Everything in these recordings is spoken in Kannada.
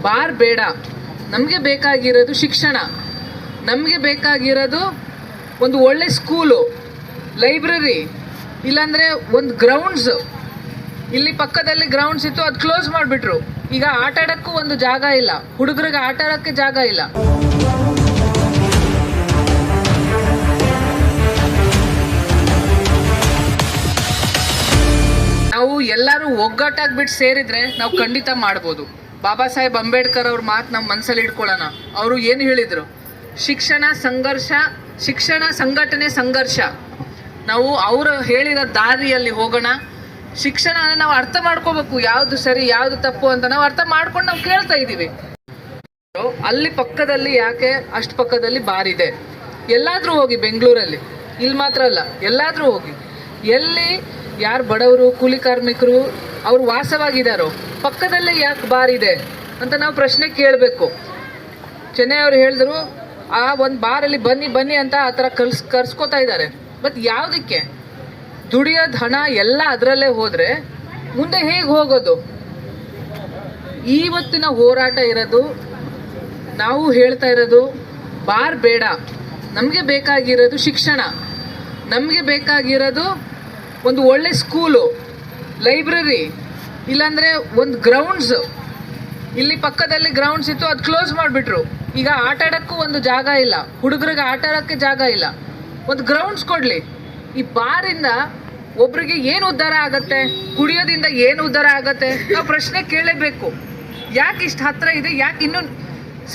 ಬಾರ್ ಬೇಡ. ನಮಗೆ ಬೇಕಾಗಿರೋದು ಶಿಕ್ಷಣ, ನಮಗೆ ಬೇಕಾಗಿರೋದು ಒಂದು ಒಳ್ಳೆ ಸ್ಕೂಲು, ಲೈಬ್ರರಿ, ಇಲ್ಲಾಂದರೆ ಒಂದು ಗ್ರೌಂಡ್ಸ್. ಇಲ್ಲಿ ಪಕ್ಕದಲ್ಲಿ ಗ್ರೌಂಡ್ಸ್ ಇತ್ತು, ಅದು ಕ್ಲೋಸ್ ಮಾಡಿಬಿಟ್ರು. ಈಗ ಆಟ ಆಡೋಕ್ಕೂ ಒಂದು ಜಾಗ ಇಲ್ಲ, ಹುಡುಗರಿಗೆ ಆಟ ಆಡೋಕ್ಕೆ ಜಾಗ ಇಲ್ಲ. ನಾವು ಎಲ್ಲರೂ ಒಗ್ಗಟ್ಟಾಗ್ಬಿಟ್ಟು ಸೇರಿದ್ರೆ ನಾವು ಖಂಡಿತ ಮಾಡ್ಬೋದು. ಬಾಬಾ ಸಾಹೇಬ್ ಅಂಬೇಡ್ಕರ್ ಅವ್ರ ಮಾತು ನಮ್ಮ ಮನಸ್ಸಲ್ಲಿ ಇಟ್ಕೊಳ್ಳೋಣ. ಅವರು ಏನು ಹೇಳಿದರು? ಶಿಕ್ಷಣ ಸಂಘರ್ಷ, ಶಿಕ್ಷಣ ಸಂಘಟನೆ ಸಂಘರ್ಷ. ನಾವು ಅವರು ಹೇಳಿರೋ ದಾರಿಯಲ್ಲಿ ಹೋಗೋಣ. ಶಿಕ್ಷಣ ನಾವು ಅರ್ಥ ಮಾಡ್ಕೋಬೇಕು, ಯಾವುದು ಸರಿ ಯಾವುದು ತಪ್ಪು ಅಂತ ನಾವು ಅರ್ಥ ಮಾಡ್ಕೊಂಡು ನಾವು ಕೇಳ್ತಾ ಇದ್ದೀವಿ. ಅಲ್ಲಿ ಪಕ್ಕದಲ್ಲಿ ಯಾಕೆ ಅಷ್ಟು ಪಕ್ಕದಲ್ಲಿ ಬಾರ್ ಇದೆ? ಎಲ್ಲಾದ್ರೂ ಹೋಗಿ, ಬೆಂಗಳೂರಲ್ಲಿ ಇಲ್ಲಿ ಮಾತ್ರ ಅಲ್ಲ, ಎಲ್ಲಾದ್ರೂ ಹೋಗಿ, ಎಲ್ಲಿ ಯಾರು ಬಡವರು ಕೂಲಿ ಕಾರ್ಮಿಕರು ಅವ್ರು ವಾಸವಾಗಿದ್ದಾರೋ ಪಕ್ಕದಲ್ಲೇ ಯಾಕೆ ಬಾರ್ ಇದೆ ಅಂತ ನಾವು ಪ್ರಶ್ನೆ ಕೇಳಬೇಕು. ಚೆನ್ನೈ ಅವ್ರು ಹೇಳಿದ್ರು, ಆ ಒಂದು ಬಾರಲ್ಲಿ ಬನ್ನಿ ಬನ್ನಿ ಅಂತ ಆ ಥರ ಕರ್ಸ್ಕೋತಾ ಇದ್ದಾರೆ. ಬಟ್ ಯಾವುದಕ್ಕೆ? ದುಡಿಯೋದು ಹಣ ಎಲ್ಲ ಅದರಲ್ಲೇ ಹೋದರೆ ಮುಂದೆ ಹೇಗೆ ಹೋಗೋದು? ಇವತ್ತಿನ ಹೋರಾಟ ಇರೋದು, ನಾವು ಹೇಳ್ತಾ ಇರೋದು ಬಾರ್ ಬೇಡ. ನಮಗೆ ಬೇಕಾಗಿರೋದು ಶಿಕ್ಷಣ, ನಮಗೆ ಬೇಕಾಗಿರೋದು ಒಂದು ಒಳ್ಳೆ ಸ್ಕೂಲು, ಲೈಬ್ರರಿ, ಇಲ್ಲಾಂದರೆ ಒಂದು ಗ್ರೌಂಡ್ಸ್. ಇಲ್ಲಿ ಪಕ್ಕದಲ್ಲಿ ಗ್ರೌಂಡ್ಸ್ ಇತ್ತು, ಅದು ಕ್ಲೋಸ್ ಮಾಡಿಬಿಟ್ರು. ಈಗ ಆಟ ಆಡೋಕ್ಕೂ ಒಂದು ಜಾಗ ಇಲ್ಲ, ಹುಡುಗರಿಗೆ ಆಟ ಆಡೋಕ್ಕೆ ಜಾಗ ಇಲ್ಲ. ಒಂದು ಗ್ರೌಂಡ್ಸ್ ಕೊಡಲಿ. ಈ ಬಾರಿಂದ ಒಬ್ರಿಗೆ ಏನು ಉದ್ಧಾರ ಆಗತ್ತೆ? ಕುಡಿಯೋದಿಂದ ಏನು ಉದ್ಧಾರ ಆಗತ್ತೆ? ನಾವು ಪ್ರಶ್ನೆ ಕೇಳಲೇಬೇಕು. ಯಾಕೆ ಇಷ್ಟು ಹತ್ರ ಇದೆ? ಯಾಕೆ ಇನ್ನೂ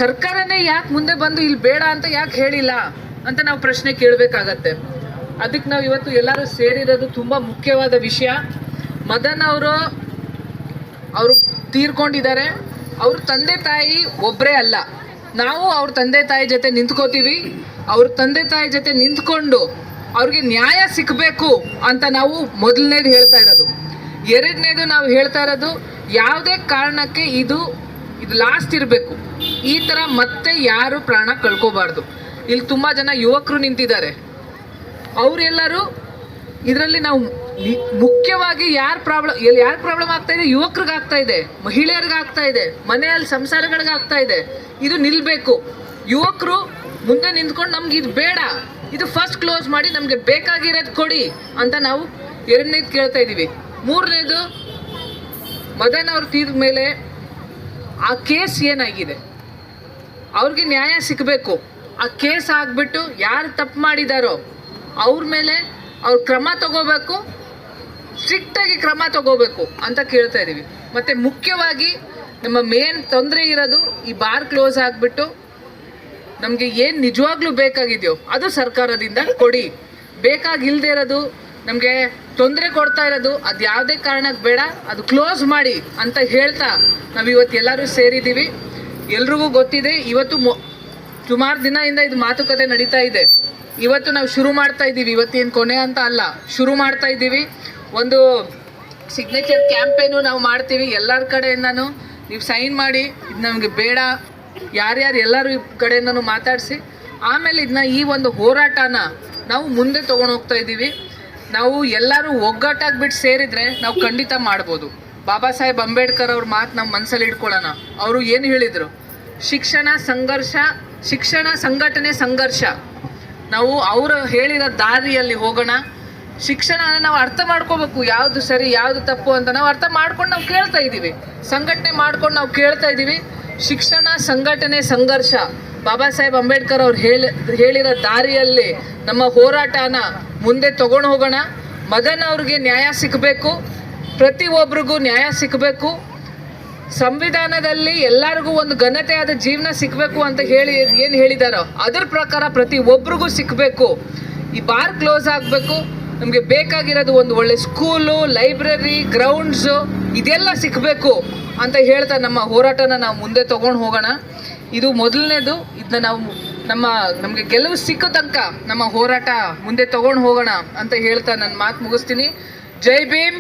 ಸರ್ಕಾರನೇ ಯಾಕೆ ಮುಂದೆ ಬಂದು ಇಲ್ಲಿ ಬೇಡ ಅಂತ ಯಾಕೆ ಹೇಳಿಲ್ಲ ಅಂತ ನಾವು ಪ್ರಶ್ನೆ ಕೇಳಬೇಕಾಗತ್ತೆ. ಅದಕ್ಕೆ ನಾವು ಇವತ್ತು ಎಲ್ಲರೂ ಸೇರಿರೋದು ತುಂಬ ಮುಖ್ಯವಾದ ವಿಷಯ. ಮದನ್ ಅವರು ತೀರ್ಕೊಂಡಿದ್ದಾರೆ. ಅವ್ರ ತಂದೆ ತಾಯಿ ಒಬ್ಬರೇ ಅಲ್ಲ, ನಾವು ಅವ್ರ ತಂದೆ ತಾಯಿ ಜೊತೆ ನಿಂತ್ಕೋತೀವಿ. ಅವ್ರ ತಂದೆ ತಾಯಿ ಜೊತೆ ನಿಂತ್ಕೊಂಡು ಅವ್ರಿಗೆ ನ್ಯಾಯ ಸಿಕ್ಕಬೇಕು ಅಂತ ನಾವು ಮೊದಲನೇದು ಹೇಳ್ತಾ ಇರೋದು. ಎರಡನೇದು ನಾವು ಹೇಳ್ತಾ ಇರೋದು, ಯಾವುದೇ ಕಾರಣಕ್ಕೆ ಇದು ಲಾಸ್ಟ್ ಇರಬೇಕು. ಈ ಥರ ಮತ್ತೆ ಯಾರು ಪ್ರಾಣ ಕಳ್ಕೋಬಾರ್ದು. ಇಲ್ಲಿ ತುಂಬ ಜನ ಯುವಕರು ನಿಂತಿದ್ದಾರೆ. ಅವರೆಲ್ಲರೂ ಇದರಲ್ಲಿ ನಾವು ಮುಖ್ಯವಾಗಿ ಯಾರು ಪ್ರಾಬ್ಲಮ್ ಆಗ್ತಾ ಇದೆ? ಯುವಕರಿಗೆ ಆಗ್ತಾ ಇದೆ, ಮಹಿಳೆಯರಿಗೆ ಆಗ್ತಾ ಇದೆ, ಮನೆಯಲ್ಲಿ ಸಂಸಾರಗಳಿಗೆ ಆಗ್ತಾ ಇದೆ. ಇದು ನಿಲ್ಲಬೇಕು. ಯುವಕರು ಮುಂದೆ ನಿಂತ್ಕೊಂಡು ನಮ್ಗೆ ಇದು ಬೇಡ, ಇದು ಫಸ್ಟ್ ಕ್ಲೋಸ್ ಮಾಡಿ, ನಮಗೆ ಬೇಕಾಗಿರೋದು ಕೊಡಿ ಅಂತ ನಾವು ಎರಡನೇದು ಕೇಳ್ತಾ ಇದ್ದೀವಿ. ಮೂರನೇದು, ಮದನ್ ಅವ್ರ ತೀರ್ದ ಮೇಲೆ ಆ ಕೇಸ್ ಏನಾಗಿದೆ ಅವ್ರಿಗೆ ನ್ಯಾಯ ಸಿಗಬೇಕು. ಆ ಕೇಸ್ ಆಗಿಬಿಟ್ಟು ಯಾರು ತಪ್ಪು ಮಾಡಿದಾರೋ ಅವ್ರ ಮೇಲೆ ಅವ್ರು ಕ್ರಮ ತಗೋಬೇಕು, ಸ್ಟ್ರಿಕ್ಟಾಗಿ ಕ್ರಮ ತಗೋಬೇಕು ಅಂತ ಕೇಳ್ತಾ ಇದ್ದೀವಿ. ಮತ್ತು ಮುಖ್ಯವಾಗಿ ನಮ್ಮ ಮೇನ್ ತೊಂದರೆ ಇರೋದು, ಈ ಬಾರ್ ಕ್ಲೋಸ್ ಆಗಿಬಿಟ್ಟು ನಮಗೆ ಏನು ನಿಜವಾಗ್ಲೂ ಬೇಕಾಗಿದೆಯೋ ಅದು ಸರ್ಕಾರದಿಂದ ಕೊಡಿ. ಬೇಕಾಗಿಲ್ಲದೆ ಇರೋದು, ನಮಗೆ ತೊಂದರೆ ಕೊಡ್ತಾ ಇರೋದು, ಅದು ಯಾವುದೇ ಕಾರಣಕ್ಕೆ ಬೇಡ, ಅದು ಕ್ಲೋಸ್ ಮಾಡಿ ಅಂತ ಹೇಳ್ತಾ ನಾವು ಇವತ್ತು ಎಲ್ಲರೂ ಸೇರಿದ್ದೀವಿ. ಎಲ್ರಿಗೂ ಗೊತ್ತಿದೆ, ಇವತ್ತು ಸುಮಾರು ದಿನದಿಂದ ಇದು ಮಾತುಕತೆ ನಡೀತಾ ಇದೆ. ಇವತ್ತು ನಾವು ಶುರು ಮಾಡ್ತಾ ಇದ್ದೀವಿ. ಇವತ್ತೇನು ಕೊನೆ ಅಂತ ಅಲ್ಲ, ಶುರು ಮಾಡ್ತಾ ಇದ್ದೀವಿ. ಒಂದು ಸಿಗ್ನೇಚರ್ ಕ್ಯಾಂಪೇನು ನಾವು ಮಾಡ್ತೀವಿ. ಎಲ್ಲರ ಕಡೆಯಿಂದನೂ ನೀವು ಸೈನ್ ಮಾಡಿ, ಇದು ನಮಗೆ ಬೇಡ, ಯಾರ್ಯಾರು ಎಲ್ಲರೂ ಕಡೆಯಿಂದನೂ ಮಾತಾಡಿಸಿ, ಆಮೇಲೆ ಇದನ್ನ ಈ ಒಂದು ಹೋರಾಟನ ನಾವು ಮುಂದೆ ತೊಗೊಂಡು ಹೋಗ್ತಾ ಇದ್ದೀವಿ. ನಾವು ಎಲ್ಲರೂ ಒಗ್ಗಟ್ಟಾಗ್ಬಿಟ್ಟು ಸೇರಿದ್ರೆ ನಾವು ಖಂಡಿತ ಮಾಡ್ಬೋದು. ಬಾಬಾ ಸಾಹೇಬ್ ಅಂಬೇಡ್ಕರ್ ಅವ್ರ ಮಾತು ನಮ್ಮ ಮನಸ್ಸಲ್ಲಿ ಇಟ್ಕೊಳ್ಳೋಣ. ಅವರು ಏನು ಹೇಳಿದರು? ಶಿಕ್ಷಣ ಸಂಘರ್ಷ, ಶಿಕ್ಷಣ ಸಂಘಟನೆ ಸಂಘರ್ಷ. ನಾವು ಅವರು ಹೇಳಿರೋ ದಾರಿಯಲ್ಲಿ ಹೋಗೋಣ. ಶಿಕ್ಷಣ ನಾವು ಅರ್ಥ ಮಾಡ್ಕೋಬೇಕು, ಯಾವುದು ಸರಿ ಯಾವುದು ತಪ್ಪು ಅಂತ ನಾವು ಅರ್ಥ ಮಾಡ್ಕೊಂಡು ನಾವು ಕೇಳ್ತಾ ಇದ್ದೀವಿ. ಸಂಘಟನೆ ಮಾಡ್ಕೊಂಡು ನಾವು ಕೇಳ್ತಾ ಇದ್ದೀವಿ. ಶಿಕ್ಷಣ ಸಂಘಟನೆ ಸಂಘರ್ಷ. ಬಾಬಾ ಸಾಹೇಬ್ ಅಂಬೇಡ್ಕರ್ ಅವ್ರು ಹೇಳಿರೋ ದಾರಿಯಲ್ಲಿ ನಮ್ಮ ಹೋರಾಟನ ಮುಂದೆ ತಗೊಂಡು ಹೋಗೋಣ. ಮದನ್ ಅವ್ರಿಗೆ ನ್ಯಾಯ ಸಿಗಬೇಕು, ಪ್ರತಿಯೊಬ್ಬರಿಗೂ ನ್ಯಾಯ ಸಿಗಬೇಕು. ಸಂವಿಧಾನದಲ್ಲಿ ಎಲ್ಲರಿಗೂ ಒಂದು ಘನತೆಯಾದ ಜೀವನ ಸಿಗಬೇಕು ಅಂತ ಏನು ಹೇಳಿದಾರೋ ಅದರ ಪ್ರಕಾರ ಪ್ರತಿ ಒಬ್ರಿಗೂ ಸಿಗಬೇಕು. ಈ ಬಾರ್ ಕ್ಲೋಸ್ ಆಗಬೇಕು. ನಮಗೆ ಬೇಕಾಗಿರೋದು ಒಂದು ಒಳ್ಳೆ ಸ್ಕೂಲು, ಲೈಬ್ರರಿ, ಗ್ರೌಂಡ್ಸು, ಇದೆಲ್ಲ ಸಿಗಬೇಕು ಅಂತ ಹೇಳ್ತಾ ನಮ್ಮ ಹೋರಾಟನ ನಾವು ಮುಂದೆ ತೊಗೊಂಡು ಹೋಗೋಣ. ಇದು ಮೊದಲನೇದು. ಇದನ್ನ ನಾವು ನಮಗೆ ಗೆಲುವು ಸಿಕ್ಕೋ ತನಕ ನಮ್ಮ ಹೋರಾಟ ಮುಂದೆ ತೊಗೊಂಡು ಹೋಗೋಣ ಅಂತ ಹೇಳ್ತಾ ನನ್ನ ಮಾತು ಮುಗಿಸ್ತೀನಿ. ಜೈ ಭೀಮ್.